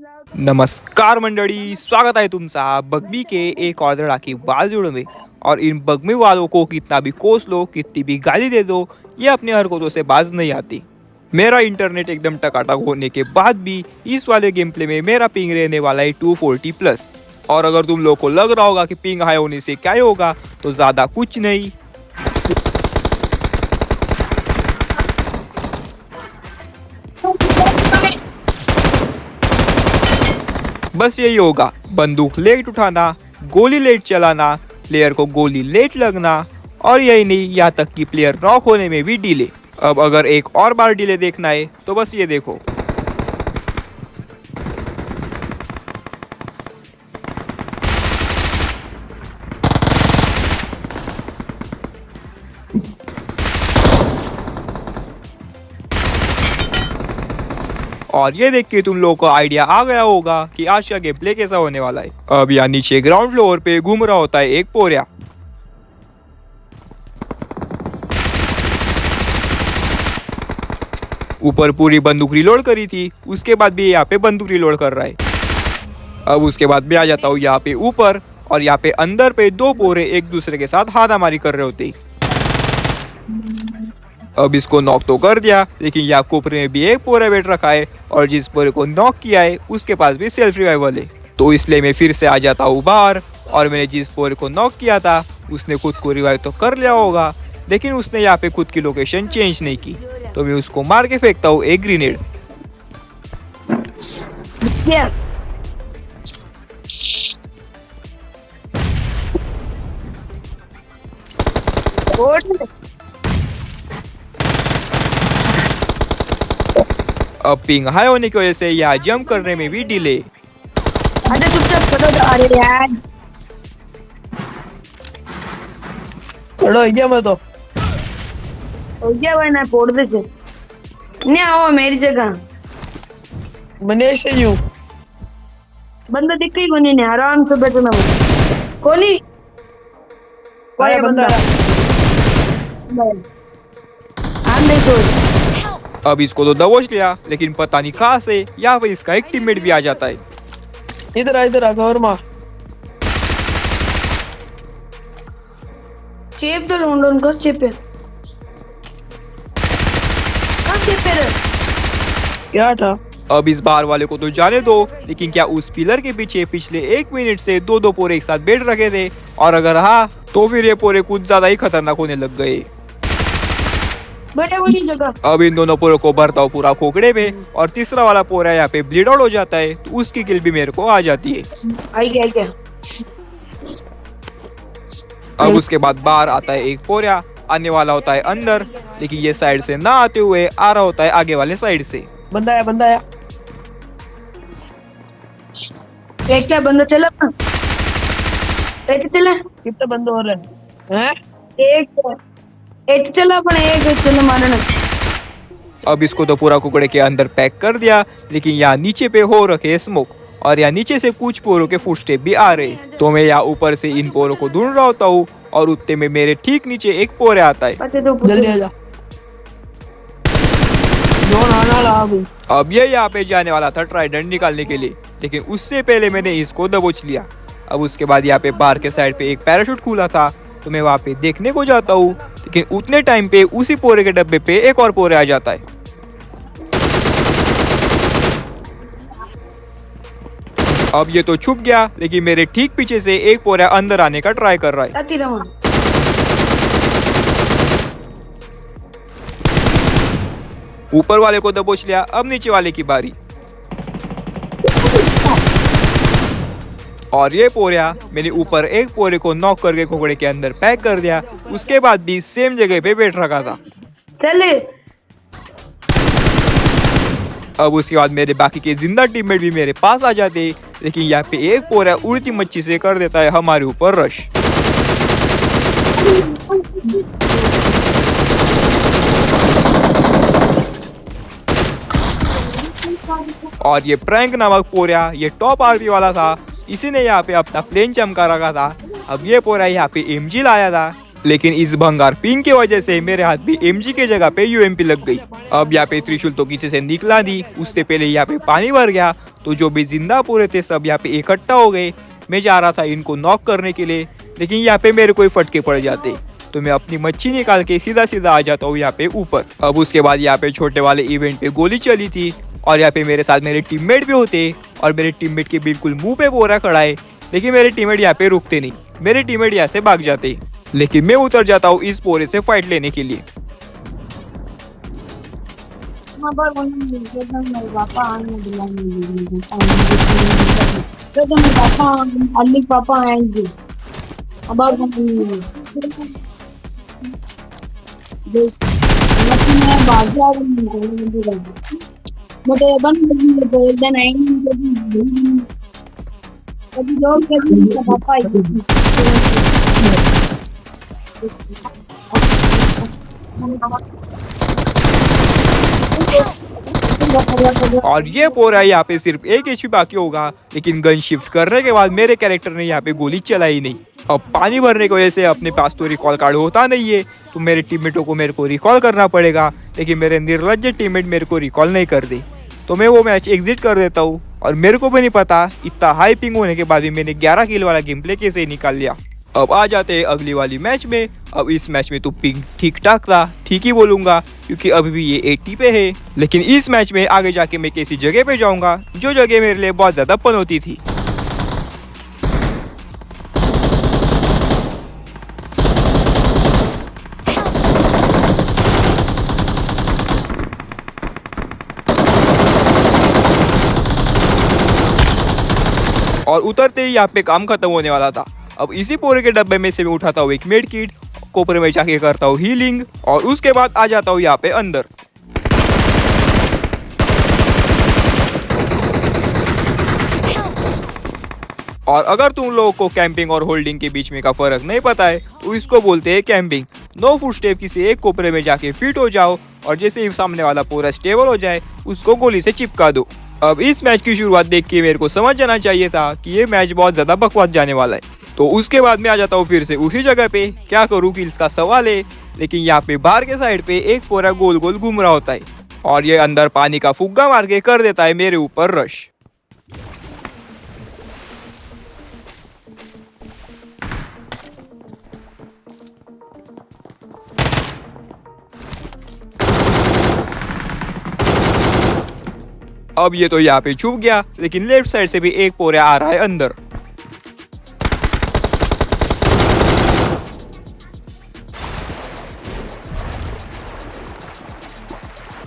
नमस्कार मंडळी, स्वागत है तुमचा बग्बी के एक और धड़ाकेबाज वीडियो में। और इन बग्बी वालों को कितना भी कोस लो, कितनी भी गाली दे दो, ये अपनी हरकतों से बाज नहीं आती। मेरा इंटरनेट एकदम टकाटक होने के बाद भी इस वाले गेम प्ले में मेरा पिंग रहने वाला है 240+। और अगर तुम लोग को लग रहा होगा कि पिंग हाई होने से क्या होगा, तो ज़्यादा कुछ नहीं, बस यही होगा। बंदूक लेट उठाना, गोली लेट चलाना, प्लेयर को गोली लेट लगना, और यही नहीं, यहाँ तक कि प्लेयर नॉक होने में भी डिले। अब अगर एक और बार डिले देखना है तो बस ये देखो। और ये देख के तुम लोगों को आइडिया आ गया होगा कि आज का गेम प्ले कैसा होने वाला है। अब यहाँ नीचे ग्राउंड फ्लोर पे घूम रहा होता है एक पोरिया। ऊपर पूरी बंदूक रिलोड करी थी, उसके बाद भी यहाँ पे बंदूक रिलोड कर रहा है। अब उसके बाद मैं आ जाता हूँ यहाँ पे ऊपर, और यहाँ पे अंदर पे दो पोरे एक दूसरे के साथ हाथामारी कर रहे होते। अब इसको नॉक तो कर दिया, लेकिन यहाँ कोपरे में भी एक पोरा बैठ रखा है, और जिस पोरे को नॉक किया है उसके पास भी सेल्फ रिवाइवल है। तो इसलिए मैं फिर से आ जाता हूँ बाहर, और मैंने जिस पोरे को नॉक किया था उसने खुद को रिवाइव तो कर लिया होगा, लेकिन उसने यहाँ पे खुद की लोकेशन चेंज नहीं की। तो मैं उसको मार के फेंकता हूँ एक ग्रेनेड। अब पिंग हाई होने की वजह से यहाँ जंप करने में भी डिले। अरे चुपचाप खड़ो जा। अरे यार खड़ो हो गया मैं तो। हो गया भाई, ना फोड़ दे से नहीं आओ मेरी जगह। मैंने ऐसे ही हूँ। बंदा दिख ही कोनी, नहीं आराम से बैठो ना। कोनी आया बंदा। हम देखो। अब इसको तो दबोच लिया, लेकिन पता नहीं कहाँ से यहाँ पे इसका एक टीममेट भी आ जाता है। इधर आ कवर मार। शेप तो लॉन्डन का शेप है। कहाँ शेप है रे? क्या था? अब इस बार वाले को तो जाने दो, लेकिन क्या उस पिलर के पीछे पिछले 1 मिनट से दो पोरे एक साथ बैठ रखे थे? और अगर हाँ, तो फिर ये पोरे कुछ ज्यादा ही खतरनाक होने लग गए। बैठे हुई जगह। अब इन दोनों पोरों को भरता हूँ पूरा खोखड़े में, और तीसरा वाला पोरा यहाँ पे ब्लीड आउट हो जाता है, तो उसकी किल भी मेरे को आ जाती है। आई क्या? अब उसके बाद बाहर आता है एक पोरा, आने वाला होता है अंदर, लेकिन ये साइड से ना आते हुए आ रहा होता है आगे वाले साइड से। बंदा आया। एक क्या बंदा चला? एक चला? कितने बंदे हो रहे हैं? एक चला पण एक चला मारना। अब इसको तो पूरा कुकड़े के अंदर पैक कर दिया, लेकिन यहाँ नीचे पे हो रखे स्मोक, और यहाँ नीचे से कुछ पोरों के फुटस्टेप भी आ रहे। तो मैं यहाँ ऊपर से इन पोरों को ढूंढ रहा होता हूँ, और उतने में मेरे ठीक नीचे एक पोरे आता है। जल्दी आ जा। अब ये यहाँ पे जाने वाला था ट्राइडेंट निकालने के लिए, लेकिन उससे पहले मैंने इसको दबोच लिया। अब उसके बाद यहाँ पे बाहर के साइड पे एक पैराशूट खुला था, तो मैं वहाँ पे देखने को जाता हूँ, लेकिन उतने टाइम पे उसी पोरे के डब्बे पे एक और पोरे आ जाता है। अब ये तो छुप गया, लेकिन मेरे ठीक पीछे से एक पोरा अंदर आने का ट्राई कर रहा है। ऊपर वाले को दबोच लिया, अब नीचे वाले की बारी। और ये पोरिया मैंने ऊपर एक पोरे को नॉक करके खोखड़े के अंदर पैक कर दिया, उसके बाद भी सेम जगह पे बैठ रखा था। चले। अब उसके बाद मेरे बाकी के जिंदा टीममेट भी मेरे पास आ जाते, लेकिन यहाँ पे एक पोरा उड़ती मच्छी से कर देता है हमारे ऊपर रश। और ये प्रैंक नामक पोरा ये टॉप आरपी वाला था, इसी ने यहाँ पे अपना प्लेन चमका रखा था। अब ये पोरा यहाँ पे एमजी लाया था, लेकिन इस भंगार पिंग की वजह से मेरे हाथ भी एमजी की जगह पे यूएमपी लग गई। अब यहाँ पे त्रिशूल तो किसी से निकला दी, उससे पहले यहाँ पे पानी भर गया, तो जो भी जिंदा पूरे थे सब यहाँ पे इकट्ठा हो गए। मैं जा रहा था इनको नॉक करने के लिए, लेकिन यहाँ पे मेरे कोई फटके पड़ जाते, तो मैं अपनी मच्छी निकाल के सीधा सीधा आ जाता हूँ यहाँ पे ऊपर। अब उसके बाद यहाँ पे छोटे वाले इवेंट पे गोली चली थी, और यहाँ पे मेरे साथ मेरे टीममेट भी होते, और मेरे टीममेट के बिल्कुल मुंह पे बोरा खड़ा है, लेकिन मेरे टीममेट यहाँ पे रुकते नहीं, मेरे टीममेट यहाँ से भाग जाते, लेकिन मैं उतर जाता हूँ इस पोरे से फाइट लेने के लिए। पापा आएंगे अब मुझे बंद तो एक दिन आएंगे कभी लोग कभी पापा और ये पोरा यहाँ पे सिर्फ एक एचपी बाकी होगा, लेकिन गन शिफ्ट करने के बाद मेरे कैरेक्टर ने यहाँ पे गोली चलाई नहीं। अब पानी भरने की वजह से अपने पास तो रिकॉल कार्ड होता नहीं है, तो मेरे टीममेटों को मेरे को रिकॉल करना पड़ेगा, लेकिन मेरे निर्लज्ज टीममेट मेरे को रिकॉल नहीं कर दे, तो मैं वो मैच एग्जिट कर देता हूँ। और मेरे को भी नहीं पता इतना हाई पिंग होने के बाद भी मैंने 11 किल वाला गेम प्ले कैसे निकाल लिया। अब आ जाते हैं अगली वाली मैच में। अब इस मैच में तो पिंग ठीक ठाक था, ठीक ही बोलूंगा, क्योंकि अभी भी ये 80 पे है, लेकिन इस मैच में आगे जाके मैं किसी जगह पे जाऊंगा जो जगह मेरे लिए बहुत ज्यादा पनौती थी। और उतरते ही यहाँ पे काम खत्म होने वाला था। अब इसी पोरे के डब्बे में से मैं उठाता हूँ एक मेड किट, कोपरे में जाके करता हूँ हीलिंग, और उसके बाद आ जाता हूँ यहाँ पे अंदर। और अगर तुम लोगों को कैंपिंग और होल्डिंग के बीच में का फर्क नहीं पता है, तो इसको बोलते हैं कैंपिंग। नो फुटस्टेप किसी एक कोपरे में जाके फिट हो जाओ, और जैसे ही सामने वाला पूरा स्टेबल हो जाए उसको गोली से चिपका दो। अब इस मैच की शुरुआत देख के मेरे को समझ जाना चाहिए था कि ये मैच बहुत ज्यादा बकवास जाने वाला है, तो उसके बाद मैं आ जाता हूँ फिर से उसी जगह पे। क्या करूँ किल्स का सवाल है, लेकिन यहाँ पे बाहर के साइड पे एक पोरा गोल गोल घूम रहा होता है, और ये अंदर पानी का फुग्गा मार के कर देता है मेरे ऊपर रश। अब ये तो यहाँ पे छुप गया, लेकिन लेफ्ट साइड से भी एक पोरा आ रहा है अंदर।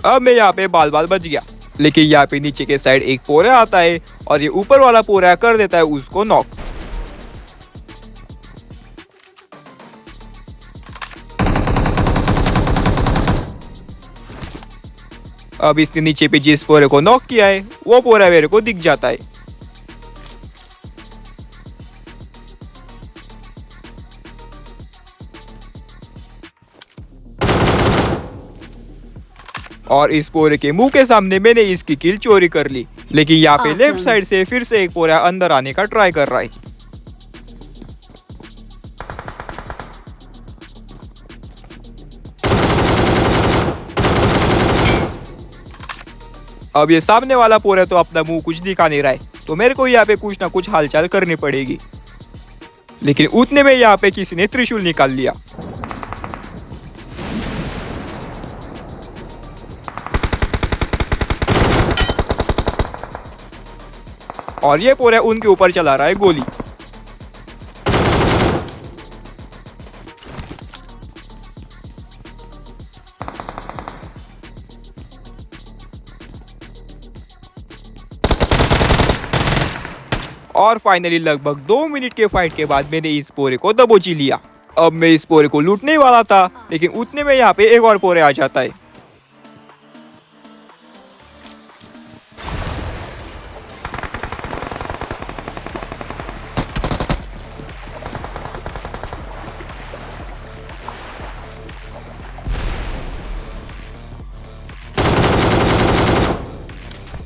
अब मैं यहाँ पे बाल बाल बच गया, लेकिन यहाँ पे नीचे के साइड एक पोरा आता है, और ये ऊपर वाला पोरा कर देता है उसको नॉक। अब इसने नीचे पे जिस पोरे को नॉक किया है वो पोरा मेरे को दिख जाता है। और इस पोरे के मुंह के सामने मैंने इसकी किल चोरी कर ली, लेकिन यहाँ पे लेफ्ट साइड से फिर से एक पोरा अंदर आने का ट्राई कर रहा है। अब ये सामने वाला पोरा तो अपना मुंह कुछ दिखा नहीं रहा है, तो मेरे को यहाँ पे कुछ ना कुछ हालचाल करनी पड़ेगी, लेकिन उतने में यहाँ पे किसी ने त्रिशूल निकाल लिया। और ये पोरा उनके ऊपर चला रहा है गोली। और फाइनली लगभग 2 मिनट के फाइट के बाद मैंने इस पोरे को दबोच ही लिया। अब मैं इस पोरे को लूटने वाला था, लेकिन उतने में यहाँ पे एक और पोरे आ जाता है।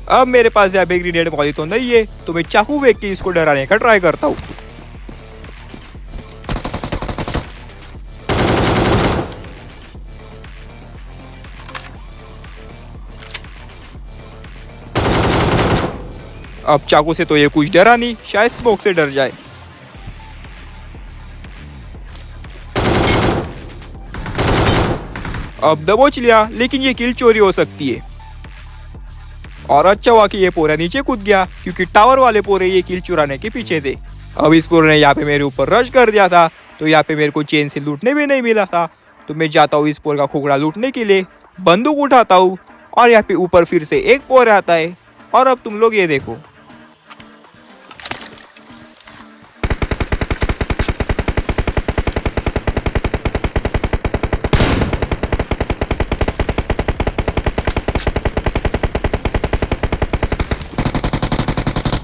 अब मेरे पास यहाँ पे ग्रेनेड मौली तो नहीं है, तो मैं चाकू फेंक के इसको डराने का ट्राई करता हूँ। अब चाकू से तो ये कुछ डरा नहीं, शायद स्मोक से डर जाए। अब दबोच लिया, लेकिन ये किल चोरी हो सकती है। और अच्छा हुआ कि ये पोरा नीचे कूद गया, क्योंकि टावर वाले पोरे ये किल चुराने के पीछे थे। अब इस पोरे ने यहाँ पे मेरे ऊपर रश कर दिया था, तो यहाँ पे मेरे को चेन से लूटने भी नहीं मिला था। तो मैं जाता हूँ इस पोर का खोखड़ा लूटने के लिए, बंदूक उठाता हूँ और यहाँ पे ऊपर फिर से एक पोर आता है। और अब तुम लोग ये देखो,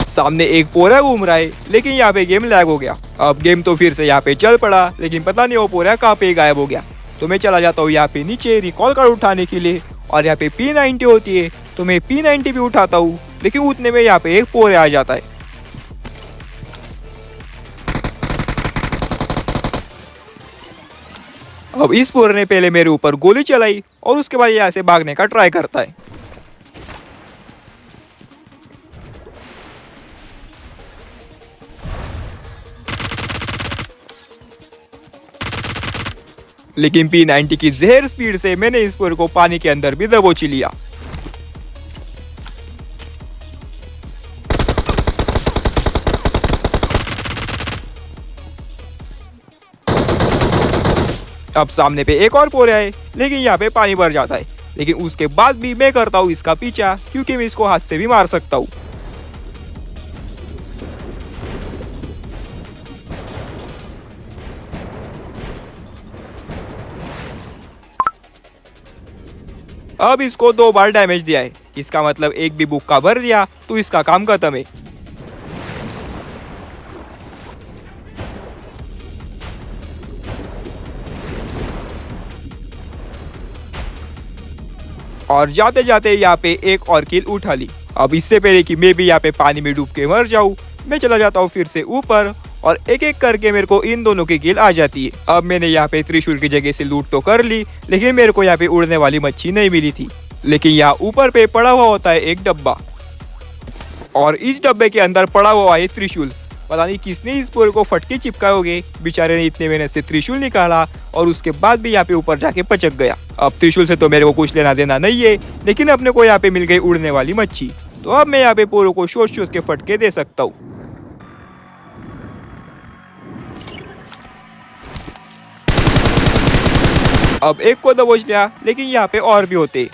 सामने एक पोरा घूम रहा है, लेकिन यहाँ पे गेम लैग हो गया। अब गेम तो फिर से यहाँ पे चल पड़ा, लेकिन पता नहीं वो पोरा कहाँ पे गायब हो गया। तो मैं चला जाता हूँ यहाँ पे नीचे रिकॉल कार्ड उठाने के लिए, और यहाँ पे P90 होती है, तो मैं P90 भी उठाता हूँ, लेकिन उतने में यहाँ पे एक पोरा आ जाता है। अब इस पोरे ने पहले मेरे ऊपर गोली चलाई और उसके बाद यहाँ से भागने का ट्राई करता है। लेकिन P90 की जहर स्पीड से मैंने इस पोरे को पानी के अंदर भी दबोच लिया। अब सामने पे एक और पोरे आए, लेकिन यहाँ पे पानी भर जाता है। लेकिन उसके बाद भी मैं करता हूँ इसका पीछा, क्योंकि मैं इसको हाथ से भी मार सकता हूँ। अब इसको 2 बार डैमेज दिया है, इसका मतलब एक भी बुक्का भर दिया तो इसका काम खत्म है। और जाते जाते यहाँ पे एक और किल उठा ली। अब इससे पहले कि मैं भी यहाँ पे पानी में डूब के मर जाऊँ, मैं चला जाता हूँ फिर से ऊपर, और एक एक करके मेरे को इन दोनों की किल आ जाती है। अब मैंने यहाँ पे त्रिशूल की जगह से लूट तो कर ली, लेकिन मेरे को यहाँ पे उड़ने वाली मच्छी नहीं मिली थी। लेकिन यहाँ ऊपर पे पड़ा हुआ होता है एक डब्बा, और इस डब्बे के अंदर पड़ा हुआ है त्रिशूल। पता नहीं किसने इस पोरे को फटके चिपकाओगे, बेचारे ने इतने मेहनत से त्रिशूल निकाला और उसके बाद भी यहाँ पे ऊपर जाके पचक गया। अब त्रिशूल से तो मेरे को कुछ लेना देना नहीं है, लेकिन अपने को यहाँ पे मिल गई उड़ने वाली मच्छी, तो अब मैं यहाँ पे पोरों को सोच सोच के फटके दे सकता हूँ। अब एक को दबोच लिया, लेकिन यहाँ पे और भी होते।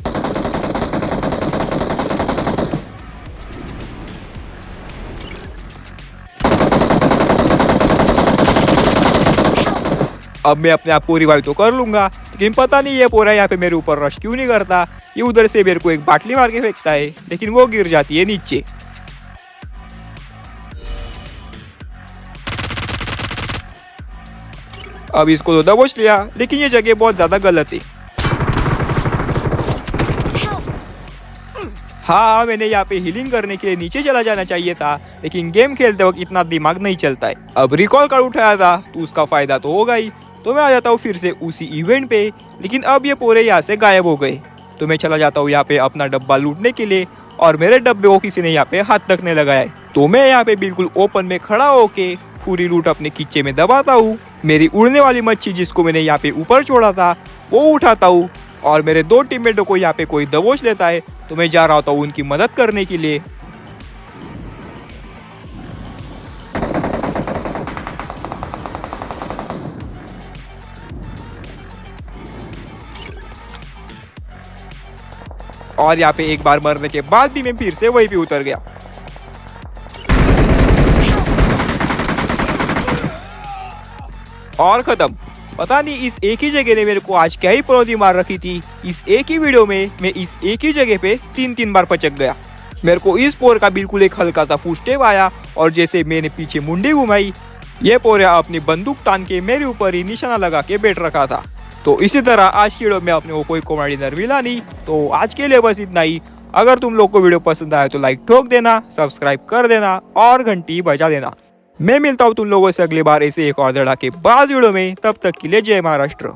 अब मैं अपने आप को रिवाइव तो कर लूंगा, लेकिन पता नहीं ये पोरा यहाँ पे मेरे ऊपर रश क्यों नहीं करता। ये उधर से मेरे को एक बाटली मार के फेंकता है, लेकिन वो गिर जाती है नीचे। अब इसको तो दबोच लिया, लेकिन ये जगह बहुत ज्यादा गलत है। हाँ, मैंने यहाँ पे हीलिंग करने के लिए नीचे चला जाना चाहिए था, लेकिन गेम खेलते वक्त इतना दिमाग नहीं चलता है। अब रिकॉल कार्ड उठाया था तो उसका फायदा तो होगा ही, तो मैं आ जाता हूँ फिर से उसी इवेंट पे। लेकिन अब ये पूरे यहाँ से गायब हो गए, तो मैं चला जाता हूँ यहाँ पे अपना डब्बा लूटने के लिए, और मेरे डब्बे को किसी ने यहाँ पे हाथ तकने लगाया है। तो मैं यहाँ पे बिल्कुल ओपन में खड़ा होके पूरी लूट अपने खींचे में दबाता हूँ। मेरी उड़ने वाली मच्छी जिसको मैंने यहाँ पे ऊपर छोड़ा था वो उठाता हूँ, और मेरे 2 टीममेटों को यहाँ पे कोई दबोच लेता है, तो मैं जा रहा होता हूँ उनकी मदद करने के लिए। और यहाँ पे एक बार मरने के बाद भी मैं फिर से वहीं पे उतर गया। और खत्म। पता नहीं इस एक ही जगह ने मेरे को आज क्या ही पनौती मार रखी थी। इस एक ही वीडियो में मैं इस एक ही जगह पे 3 बार पचक गया। मेरे को इस पोर का बिल्कुल एक हल्का सा फुटस्टेप आया, और जैसे मैंने पीछे मुंडी घुमाई, ये पोरा अपनी बंदूक तान के मेरे ऊपर ही निशाना लगा के बैठ रखा था। तो इसी तरह आज की वीडियो में अपने को कोई कॉमेडी नर मिला नहीं। तो आज के लिए बस इतना ही। अगर तुम लोग को वीडियो पसंद आया तो लाइक ठोक देना, सब्सक्राइब कर देना और घंटी बजा देना। मैं मिलता हूँ तुम लोगों से अगली बार ऐसे एक और धड़ाकेबाज वीडियो में। तब तक के लिए जय महाराष्ट्र।